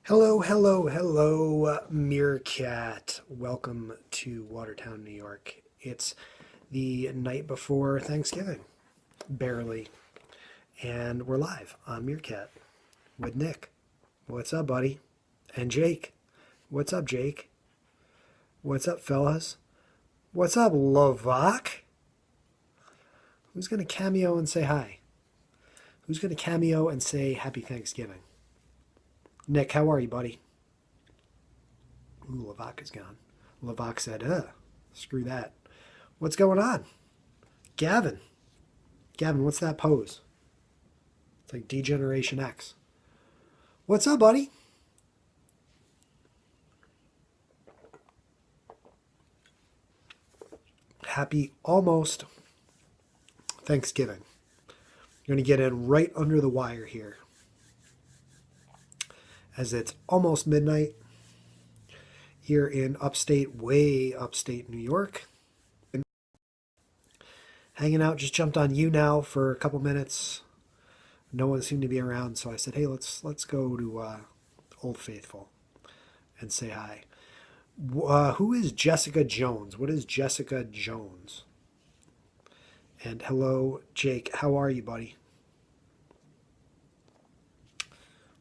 Hello, hello, hello, Meerkat. Welcome to Watertown, New York. It's the night before Thanksgiving, barely, and we're live on Meerkat with Nick. What's up, buddy? And Jake. What's up, Jake? What's up, fellas? What's up, Lovak? Who's going to cameo and say hi? Who's going to cameo and say happy Thanksgiving? Nick, how are you, buddy? Ooh, Lavak is gone. Lavak said, screw that. What's going on? Gavin. Gavin, what's that pose? It's like Degeneration X. What's up, buddy? Happy almost Thanksgiving. You're going to get in right under the wire here, as it's almost midnight here in way upstate New York. Hanging out, just jumped on you now for a couple minutes. No one seemed to be around, so I said, hey, let's go to Old Faithful and say hi. Who is Jessica Jones? What is Jessica Jones? And hello, Jake. How are you, buddy?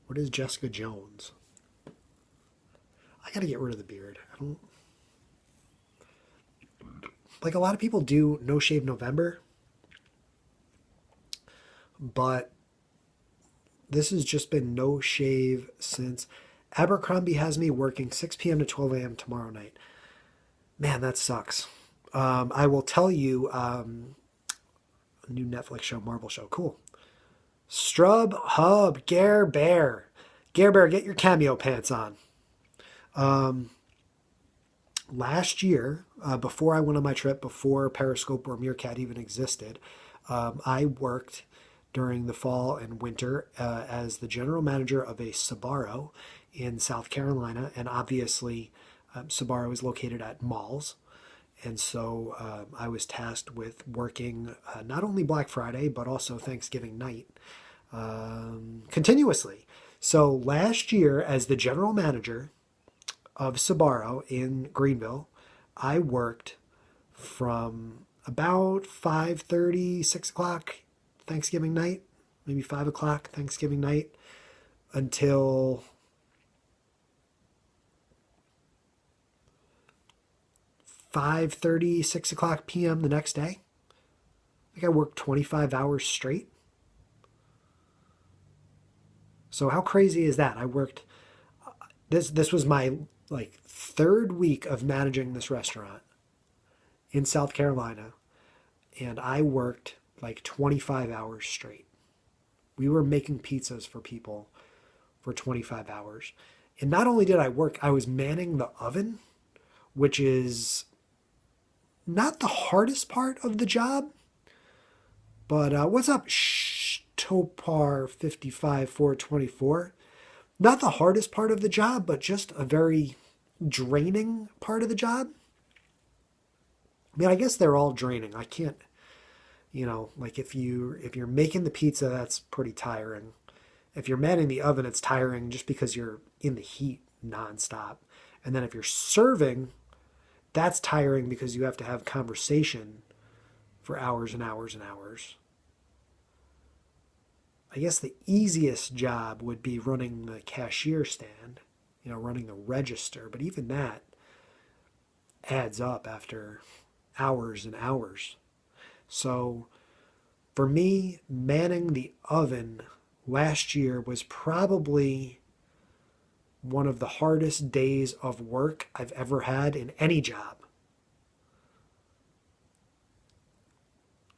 What is Jessica Jones? I gotta get rid of the beard. I don't like a lot of people do No Shave November, but this has just been no shave since Abercrombie has me working 6 p.m. to 12 a.m. tomorrow night. Man, that sucks. I will tell you, a new Netflix show, Marvel show. Cool. Strub, Hub, Gare Bear. Gare Bear, get your cameo pants on. Last year, before I went on my trip, before Periscope or Meerkat even existed, I worked during the fall and winter as the general manager of a Sbarro in South Carolina. And obviously, Sbarro is located at malls. And so I was tasked with working not only Black Friday, but also Thanksgiving night continuously. So last year, as the general manager of Sbarro in Greenville, I worked from about 5:30, 6 o'clock Thanksgiving night, maybe 5 o'clock Thanksgiving night, until 5:30, 6 o'clock p.m. the next day. I think I worked 25 hours straight. So how crazy is that? I worked, this was my like third week of managing this restaurant in South Carolina, and I worked like 25 hours straight. We were making pizzas for people for 25 hours. And not only did I work, I was manning the oven, which is not the hardest part of the job. But what's up, Topar 55424? Not the hardest part of the job, but just a very draining part of the job. I mean, I guess they're all draining. I can't, like if you're making the pizza, that's pretty tiring. If you're manning the oven, it's tiring just because you're in the heat nonstop. And then if you're serving, that's tiring because you have to have conversation for hours and hours and hours. I guess the easiest job would be running the cashier stand, running the register. But even that adds up after hours and hours. So for me, manning the oven last year was probably one of the hardest days of work I've ever had in any job.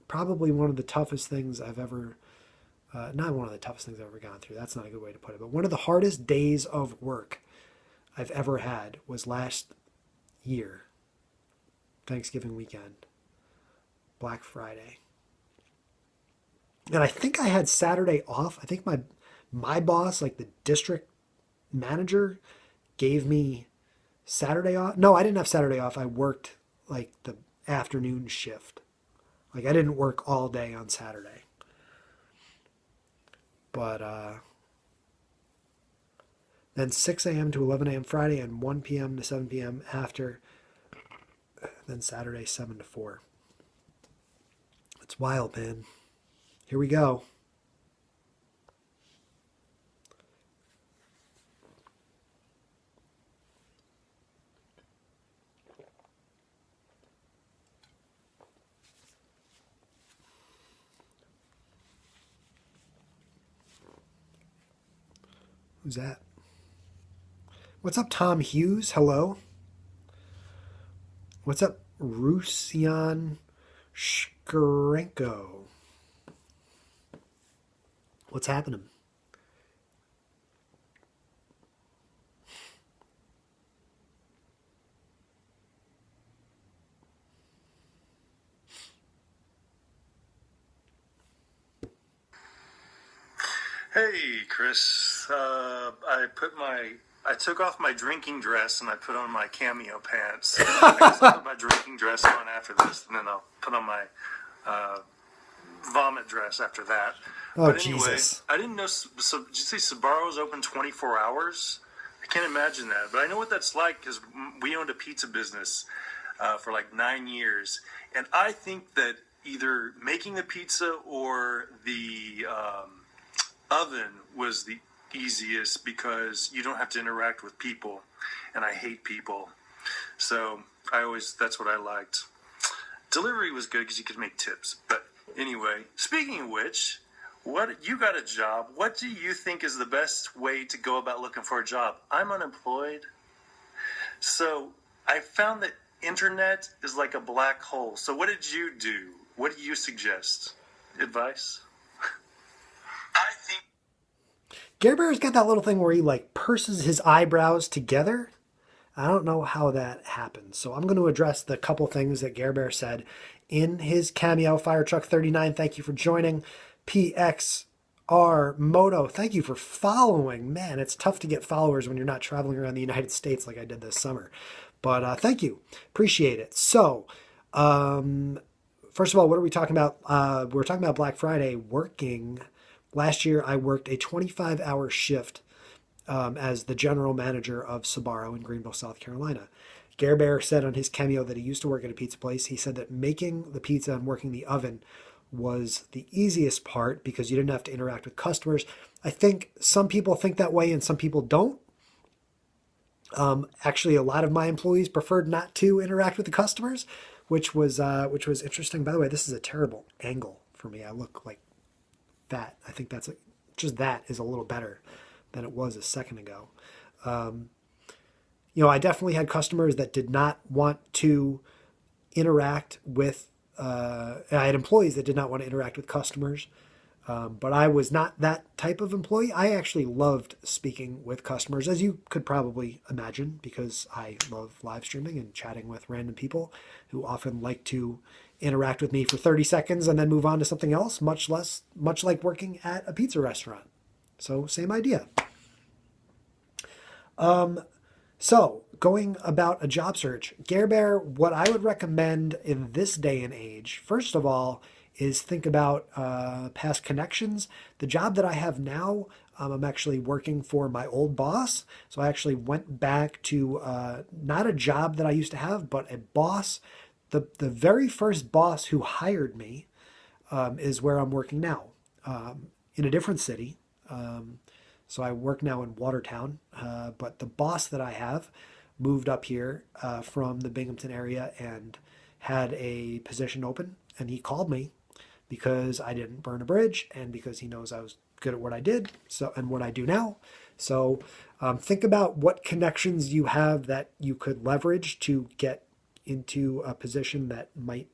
Probably one of the toughest things I've ever, not one of the toughest things I've ever gone through. That's not a good way to put it. But one of the hardest days of work I've ever had was last year, Thanksgiving weekend, Black Friday. And I think I had Saturday off. I think my boss, like the district manager, gave me Saturday off. No, I didn't have Saturday off. I worked like the afternoon shift. Like I didn't work all day on Saturday. But then 6 a.m. to 11 a.m. Friday, and 1 p.m. to 7 p.m. after, then Saturday 7 to 4. It's wild, man. Here we go. Who's that? What's up, Tom Hughes? Hello. What's up, Rusian Shkarenko? What's happening? Hey, Chris. I took off my drinking dress and I put on my cameo pants. I guess I'll put my drinking dress on after this, and then I'll put on my vomit dress after that. Oh, but anyway, Jesus. I didn't know. So, did you say Sbarro's open 24 hours? I can't imagine that, but I know what that's like because we owned a pizza business for like 9 years, and I think that either making the pizza or the oven was the easiest because you don't have to interact with people, and I hate people. So that's what I liked. Delivery was good because you could make tips. But anyway, speaking of which, you got a job. What do you think is the best way to go about looking for a job? I'm unemployed. So I found that internet is like a black hole. So what did you do? What do you suggest? Advice? I think Gare Bear's got that little thing where he like purses his eyebrows together. I don't know how that happens. So I'm going to address the couple things that Gare Bear said in his cameo. Fire Truck 39, thank you for joining. PXR Moto, thank you for following. Man, it's tough to get followers when you're not traveling around the United States like I did this summer. But thank you. Appreciate it. So, first of all, what are we talking about? We're talking about Black Friday working. Last year, I worked a 25-hour shift as the general manager of Sbarro in Greenville, South Carolina. Gare Bear said on his cameo that he used to work at a pizza place. He said that making the pizza and working the oven was the easiest part because you didn't have to interact with customers. I think some people think that way and some people don't. Actually, a lot of my employees preferred not to interact with the customers, which was interesting. By the way, this is a terrible angle for me. I look like that. I think just that is a little better than it was a second ago. I definitely had customers that did not want to interact with, I had employees that did not want to interact with customers, but I was not that type of employee. I actually loved speaking with customers, as you could probably imagine, because I love live streaming and chatting with random people who often like to interact with me for 30 seconds and then move on to something else, much like working at a pizza restaurant. So same idea. So going about a job search, Gare Bear, what I would recommend in this day and age, first of all, is think about past connections. The job that I have now, I'm actually working for my old boss. So I actually went back to not a job that I used to have, but a boss. The very first boss who hired me is where I'm working now, in a different city. So I work now in Watertown, but the boss that I have moved up here from the Binghamton area and had a position open, and he called me because I didn't burn a bridge and because he knows I was good at what I did and what I do now. So think about what connections you have that you could leverage to get into a position that might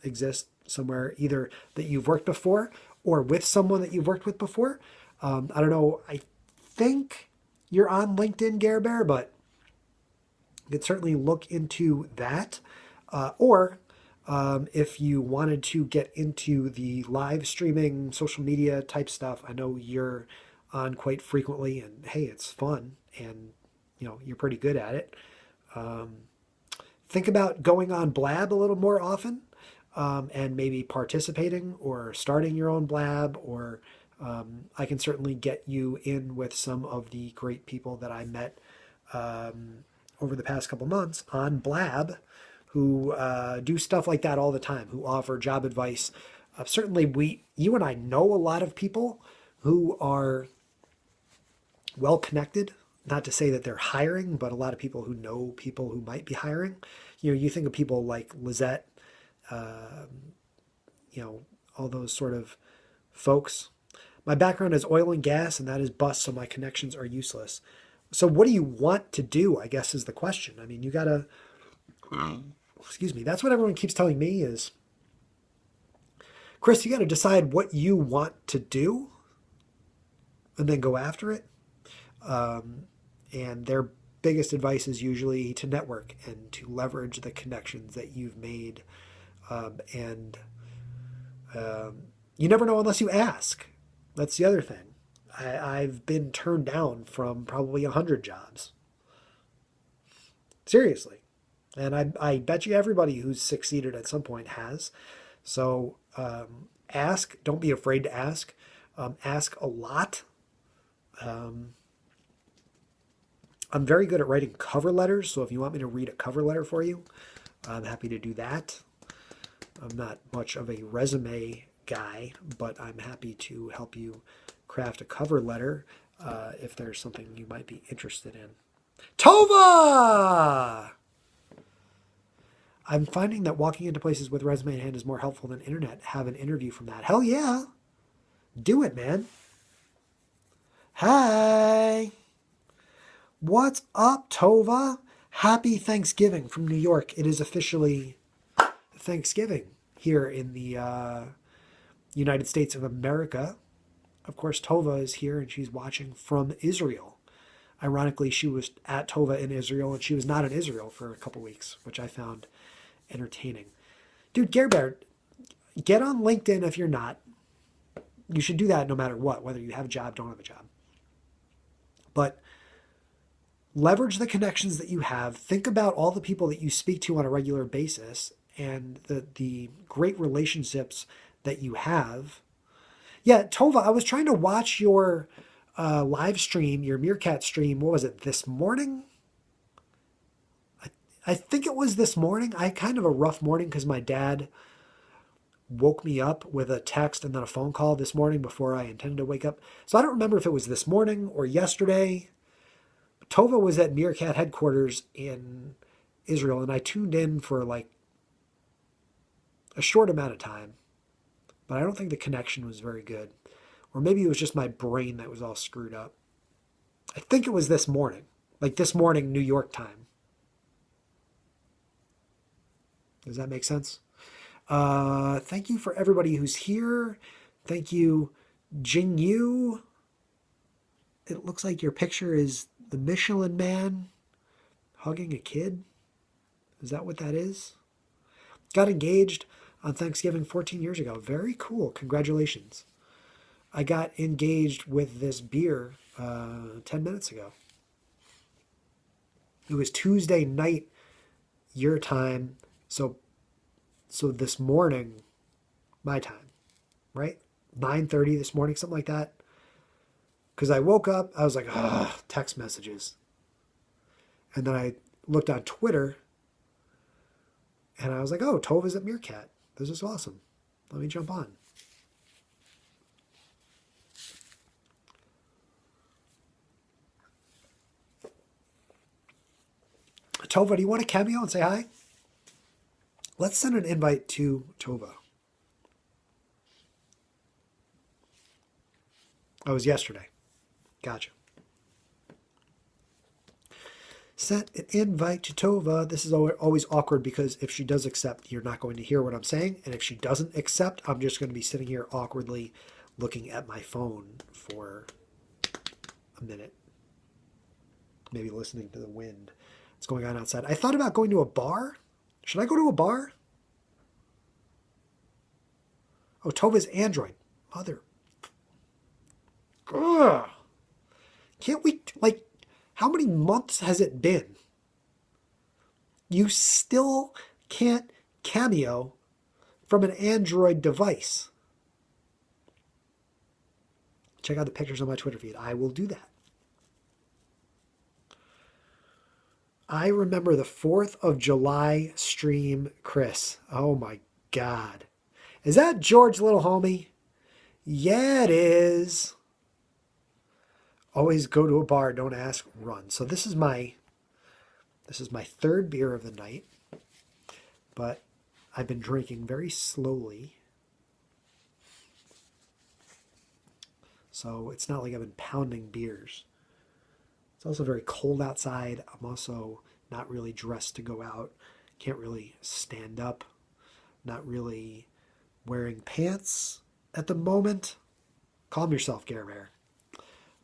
exist somewhere, either that you've worked before or with someone that you've worked with before. I don't know. I think you're on LinkedIn, Gare Bear, but you could certainly look into that. Or if you wanted to get into the live streaming, social media type stuff, I know you're on quite frequently, and hey, it's fun, and you're pretty good at it. Think about going on Blab a little more often, and maybe participating or starting your own Blab or I can certainly get you in with some of the great people that I met over the past couple months on Blab, who do stuff like that all the time, who offer job advice. Certainly, you and I know a lot of people who are well connected. Not to say that they're hiring, but a lot of people who know people who might be hiring. You think of people like Lizette, all those sort of folks. My background is oil and gas, and that is bust, so my connections are useless. So what do you want to do, I guess, is the question. I mean, you got to, excuse me, that's what everyone keeps telling me is, Chris, you got to decide what you want to do and then go after it. And their biggest advice is usually to network and to leverage the connections that you've made. You never know unless you ask. That's the other thing. I've been turned down from probably 100 jobs. Seriously. And I bet you everybody who's succeeded at some point has. So ask. Don't be afraid to ask. Ask a lot. I'm very good at writing cover letters, so if you want me to read a cover letter for you, I'm happy to do that. I'm not much of a resume guy, but I'm happy to help you craft a cover letter if there's something you might be interested in. Tova! I'm finding that walking into places with resume in hand is more helpful than internet. Have an interview from that. Hell yeah. Do it, man. Hi. What's up, Tova? Happy Thanksgiving from New York. It is officially Thanksgiving here in the United States of America. Of course, Tova is here and she's watching from Israel. Ironically, she was at Tova in Israel and she was not in Israel for a couple weeks, which I found entertaining. Dude, Gare Bear, get on LinkedIn if you're not. You should do that no matter what, whether you have a job, don't have a job. But leverage the connections that you have. Think about all the people that you speak to on a regular basis and the great relationships that you have. Yeah, Tova, I was trying to watch your live stream, your Meerkat stream. What was it, this morning? I think it was this morning. I had kind of a rough morning because my dad woke me up with a text and then a phone call this morning before I intended to wake up. So I don't remember if it was this morning or yesterday. Tova was at Meerkat headquarters in Israel, and I tuned in for like a short amount of time, but I don't think the connection was very good. Or maybe it was just my brain that was all screwed up. I think it was this morning, like this morning, New York time. Does that make sense? Thank you for everybody who's here. Thank you, Jing Yu. It looks like your picture is the Michelin Man hugging a kid. Is that what that is? Got engaged on Thanksgiving 14 years ago. Very cool. Congratulations. I got engaged with this beer 10 minutes ago. It was Tuesday night, your time. So this morning, my time, right? 9:30 this morning, something like that. Because I woke up, I was like, text messages. And then I looked on Twitter, and I was like, oh, Tova's at Meerkat. This is awesome. Let me jump on. Tova, do you want a cameo and say hi? Let's send an invite to Tova. That was yesterday. Gotcha. Sent an invite to Tova. This is always awkward because if she does accept, you're not going to hear what I'm saying. And if she doesn't accept, I'm just going to be sitting here awkwardly looking at my phone for a minute. Maybe listening to the wind that's going on outside. I thought about going to a bar. Should I go to a bar? Oh, Tova's Android. Mother. Ugh. Can't we, like, how many months has it been? You still can't Cameo from an Android device. Check out the pictures on my Twitter feed. I will do that. I remember the 4th of July stream, Chris. Oh my God. Is that George Little Homie? Yeah, it is. Always go to a bar, don't ask, run. So this is my third beer of the night, but I've been drinking very slowly. So it's not like I've been pounding beers. It's also very cold outside. I'm also not really dressed to go out. Can't really stand up. Not really wearing pants at the moment. Calm yourself, Gare Bear.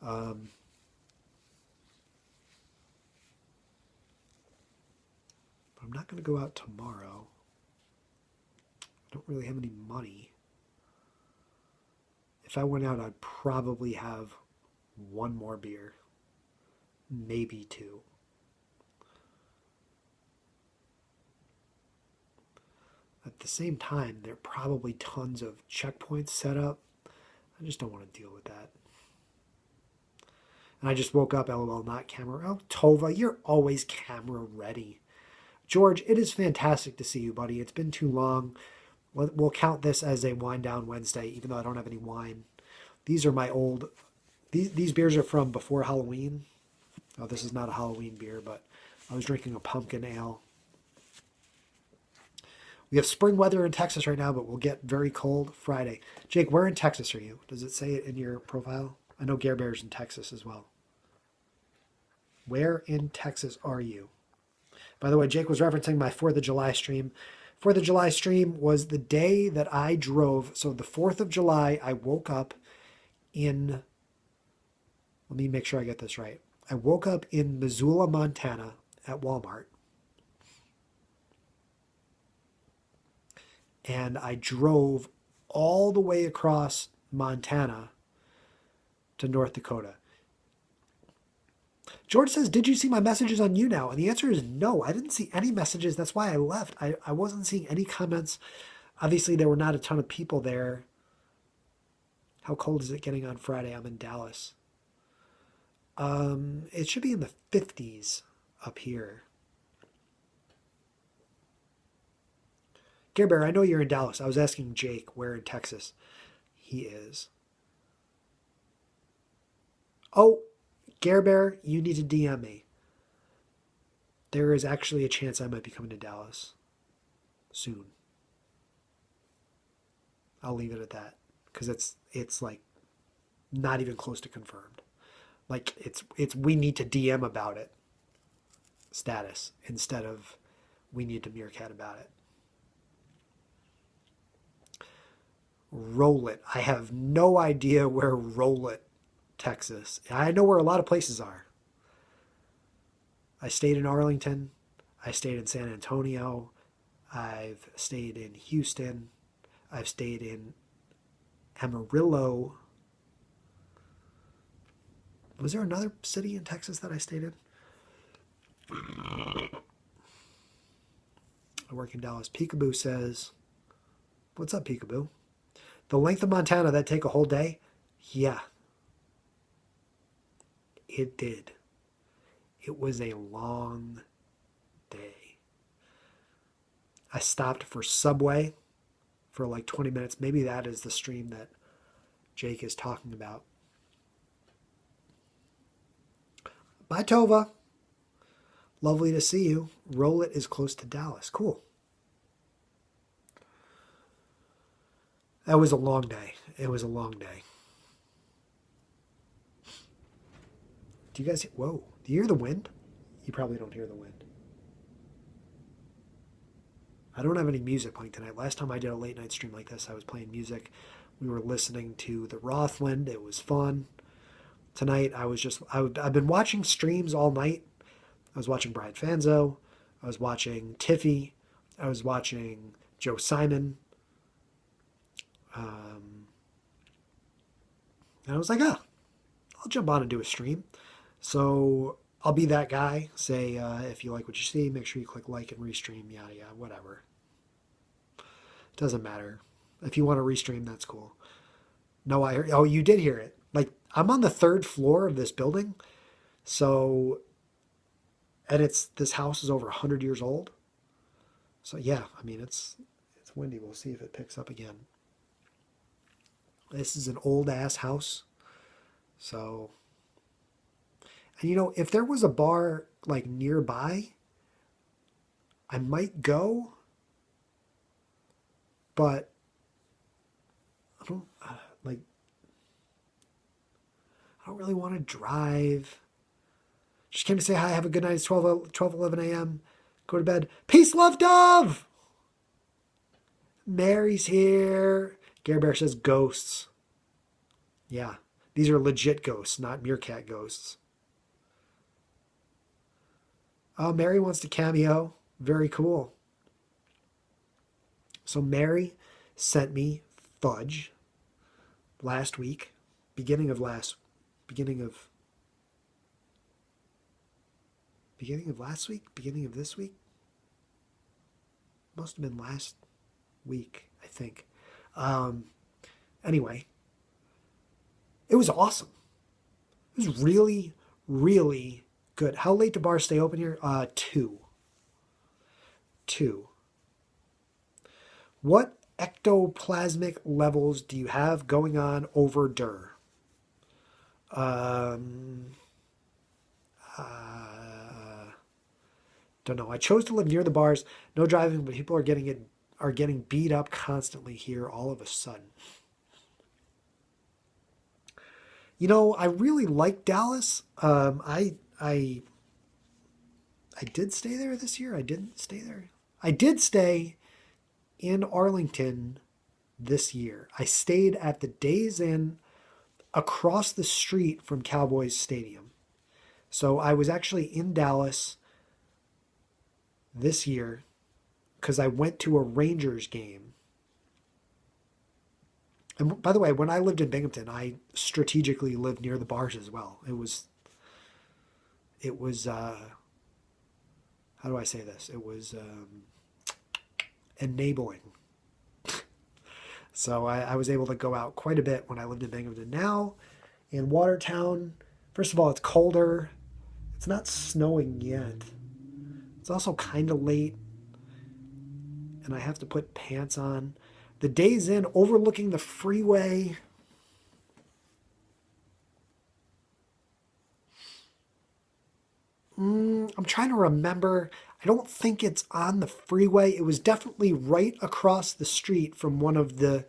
But I'm not going to go out tomorrow. I don't really have any money. If I went out, I'd probably have one more beer. Maybe two. At the same time, there are probably tons of checkpoints set up. I just don't want to deal with that. And I just woke up, LOL, not camera. Oh, Tova, you're always camera ready. George, it is fantastic to see you, buddy. It's been too long. We'll count this as a Wine Down Wednesday, even though I don't have any wine. These are my old... These beers are from before Halloween. Oh, this is not a Halloween beer, but I was drinking a pumpkin ale. We have spring weather in Texas right now, but we'll get very cold Friday. Jake, where in Texas are you? Does it say it in your profile? I know Gare Bear's in Texas as well. Where in Texas are you? By the way, Jake was referencing my 4th of July stream. 4th of July stream was the day that I drove. So the 4th of July, I woke up in... Let me make sure I get this right. I woke up in Missoula, Montana at Walmart. And I drove all the way across Montana to North Dakota. George says, did you see my messages on you now? And the answer is no. I didn't see any messages. That's why I left. I wasn't seeing any comments. Obviously, there were not a ton of people there. How cold is it getting on Friday? I'm in Dallas. It should be in the 50s up here. Gare Bear, I know you're in Dallas. I was asking Jake where in Texas he is. Oh, Gare Bear, you need to DM me. There is actually a chance I might be coming to Dallas soon. I'll leave it at that because it's like not even close to confirmed. Like it's we need to DM about it status instead of we need to meerkat about it. Roll it. I have no idea where Roll it, Texas. I know where a lot of places are. I stayed in Arlington. I stayed in San Antonio. I've stayed in Houston. I've stayed in Amarillo. Was there another city in Texas that I stayed in? I work in Dallas. Peekaboo says, what's up, Peekaboo? The length of Montana, that take a whole day? Yeah. It did. It was a long day. I stopped for Subway for like 20 minutes. Maybe that is the stream that Jake is talking about. Bye, Tova. Lovely to see you. Roll it is close to Dallas. Cool. That was a long day. It was a long day. Do you guys... Whoa. Do you hear the wind? You probably don't hear the wind. I don't have any music playing tonight. Last time I did a late night stream like this, I was playing music. We were listening to the Rothland. It was fun. Tonight, I've been watching streams all night. I was watching Brian Fanzo. I was watching Tiffy. I was watching Joe Simon. And I was like, I'll jump on and do a stream. So I'll be that guy. Say, if you like what you see, make sure you click like and restream, yada, yada, whatever. Doesn't matter. If you want to restream, that's cool. No, I heard, oh, you did hear it. Like I'm on the third floor of this building. So, and this house is over 100 years old. So yeah, I mean, it's windy. We'll see if it picks up again. This is an old ass house. So, and if there was a bar like nearby, I might go, but I don't like, I don't really want to drive. Just came to say hi, have a good night. It's 11 a.m. Go to bed. Peace, love, dove! Mary's here. Gary Bear says ghosts. Yeah, these are legit ghosts, not meerkat ghosts. Oh, Mary wants to cameo. Very cool. So Mary sent me fudge last week, beginning of last week, beginning of this week. Must have been last week, I think. Anyway, it was awesome. It was really, really good. How late do bars stay open here? 2. What ectoplasmic levels do you have going on over Dur? Don't know. I chose to live near the bars. No driving, but people are getting beat up constantly here all of a sudden. I really like Dallas. I did stay there this year. I didn't stay there. I did stay in Arlington this year. I stayed at the Days Inn across the street from Cowboys Stadium. So I was actually in Dallas this year because I went to a Rangers game. And by the way, when I lived in Binghamton, I strategically lived near the bars as well. It was how do I say this? It was enabling. So I was able to go out quite a bit when I lived in Binghamton. Now in Watertown, first of all, it's colder. It's not snowing yet. It's also kind of late. And I have to put pants on. The Days Inn overlooking the freeway. I'm trying to remember. I don't think it's on the freeway. It was definitely right across the street from one of the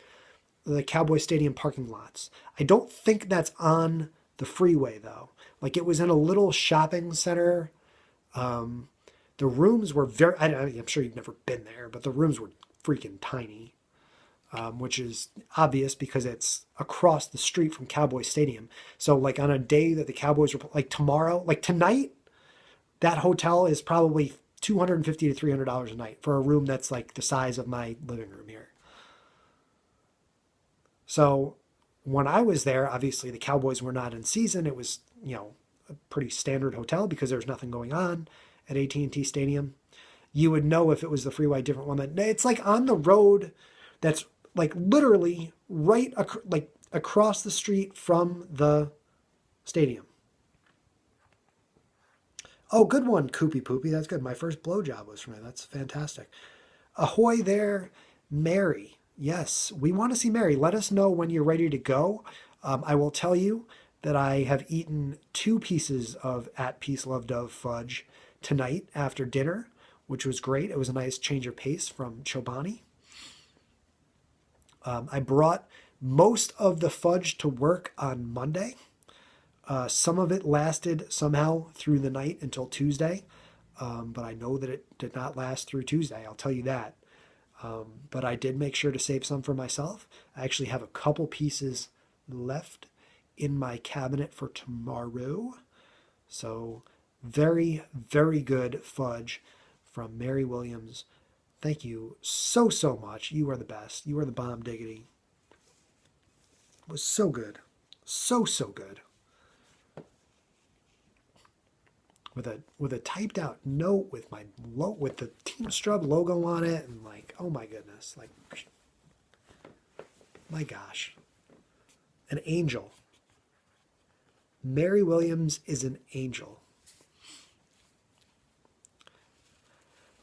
Cowboy Stadium parking lots. I don't think that's on the freeway, though. Like, it was in a little shopping center. The rooms were I'm sure you've never been there, but the rooms were freaking tiny. Which is obvious because it's across the street from Cowboy Stadium. So like on a day that the Cowboys were like tomorrow, like tonight, that hotel is probably $250 to $300 a night for a room that's like the size of my living room here. So when I was there, obviously the Cowboys were not in season. It was, a pretty standard hotel because there was nothing going on at AT&T Stadium. You would know if it was the freeway different one. It's like on the road that's like literally right across the street from the stadium. Oh, good one, Koopy Poopy. That's good. My first blowjob was from it. That's fantastic. Ahoy there, Mary. Yes, we want to see Mary. Let us know when you're ready to go. I will tell you that I have eaten 2 pieces of At Peace Love Dove fudge tonight after dinner, which was great. It was a nice change of pace from Chobani. I brought most of the fudge to work on Monday. Some of it lasted somehow through the night until Tuesday, but I know that it did not last through Tuesday. I'll tell you that. But I did make sure to save some for myself. I actually have a couple pieces left in my cabinet for tomorrow. So very, very good fudge from Mary Williams. Thank you so, so much. You are the best. You are the bomb diggity. It was so good. So, so good. With a typed out note with the Team ChrisStrub logo on it, and like, oh my goodness, like, my gosh, an angel. Mary Williams is an angel.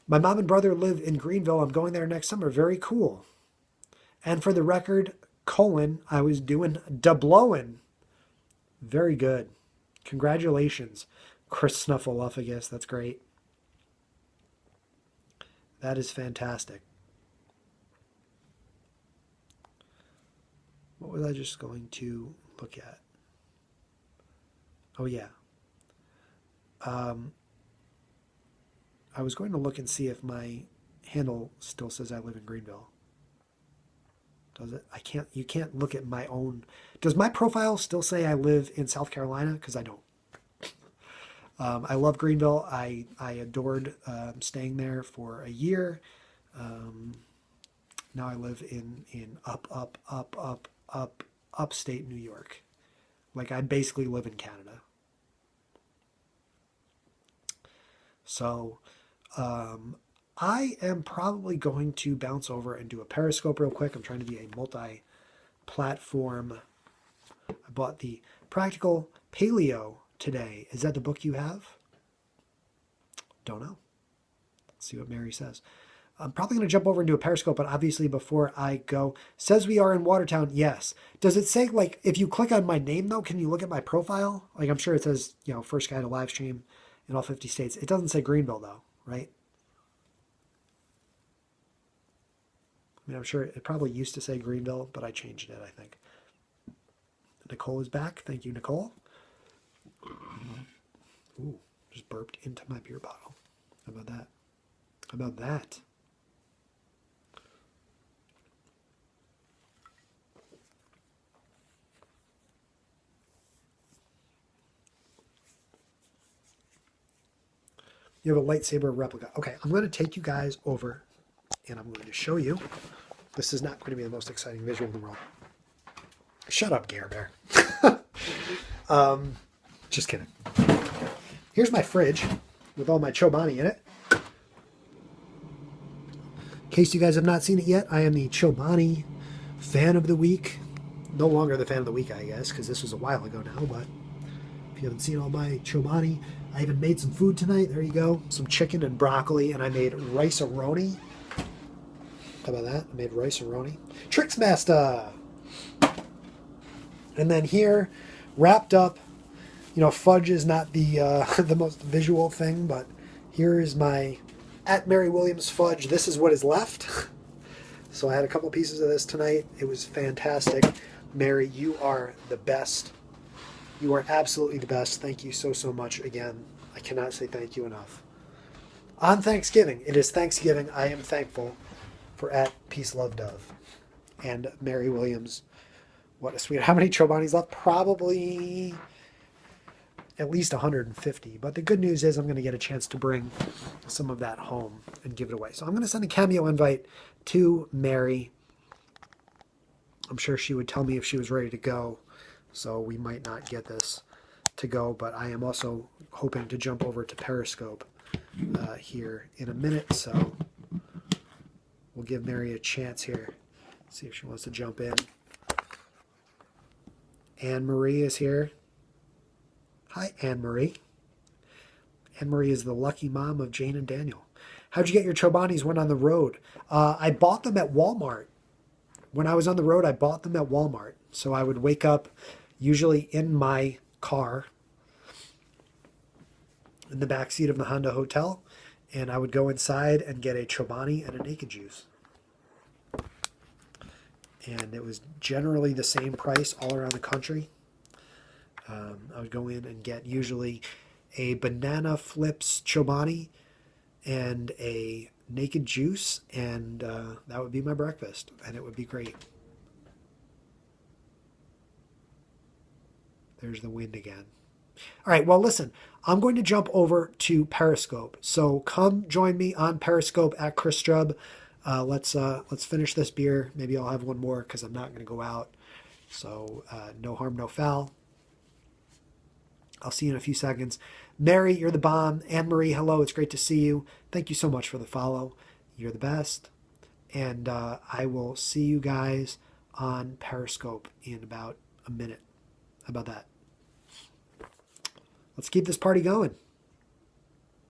My mom and brother live in Greenville. I'm going there next summer. Very cool. And for the record, I was doing doubloing. Very good. Congratulations, Chris Snuffleupagus. That's great. That is fantastic. What was I just going to look at? Oh, yeah. I was going to look and see if my handle still says I live in Greenville. Does it? You can't look at my own. Does my profile still say I live in South Carolina? Because I don't. I love Greenville. I adored staying there for a year. Now I live in upstate New York. Like I basically live in Canada. So I am probably going to bounce over and do a Periscope real quick. I'm trying to be a multi-platform. I bought the Practical Paleo today. Is that the book you have? Don't know. Let's see what Mary says. I'm probably going to jump over and do a Periscope, but obviously before I go, says we are in Watertown. Yes. Does it say, like, if you click on my name, though, can you look at my profile? Like, I'm sure it says, first guy to live stream in all 50 states. It doesn't say Greenville, though, right? I mean, I'm sure it probably used to say Greenville, but I changed it, I think. Nicole is back. Thank you, Nicole. Ooh, just burped into my beer bottle. How about that? How about that? You have a lightsaber replica. Okay, I'm going to take you guys over and I'm going to show you. This is not going to be the most exciting visual in the world. Shut up, Gare Bear. Just kidding. Here's my fridge with all my Chobani in it. In case you guys have not seen it yet, I am the Chobani fan of the week. No longer the fan of the week, I guess, because this was a while ago now, but if you haven't seen all my Chobani, I even made some food tonight. There you go. Some chicken and broccoli, and I made rice-a-roni. How about that? I made rice-a-roni. Tricks Master! And then here, wrapped up, fudge is not the the most visual thing, but here is my at Mary Williams fudge. This is what is left. So I had a couple pieces of this tonight. It was fantastic. Mary, you are the best. You are absolutely the best. Thank you so, so much again. I cannot say thank you enough. On Thanksgiving, it is Thanksgiving. I am thankful for at Peace Love Dove and Mary Williams. What a sweet. How many Chobani's left? Probably at least 150. But the good news is I'm going to get a chance to bring some of that home and give it away. So I'm going to send a Cameo invite to Mary. I'm sure she would tell me if she was ready to go. So we might not get this to go. But I am also hoping to jump over to Periscope here in a minute. So we'll give Mary a chance here. See if she wants to jump in. Anne-Marie is here. Hi, Anne-Marie. Anne-Marie is the lucky mom of Jane and Daniel. How'd you get your Chobanis when on the road? I bought them at Walmart. When I was on the road, I bought them at Walmart. So I would wake up, usually in my car, in the back seat of the Honda Hotel, and I would go inside and get a Chobani and a Naked Juice. And it was generally the same price all around the country. I would go in and get usually a Banana Flips Chobani and a Naked Juice, and that would be my breakfast, and it would be great. There's the wind again. All right, well, listen, I'm going to jump over to Periscope. So come join me on Periscope at ChrisStrub. Let's finish this beer. Maybe I'll have one more because I'm not going to go out. So no harm, no foul. I'll see you in a few seconds. Mary, you're the bomb. Anne-Marie, hello. It's great to see you. Thank you so much for the follow. You're the best. And I will see you guys on Periscope in about a minute. How about that? let's keep this party going.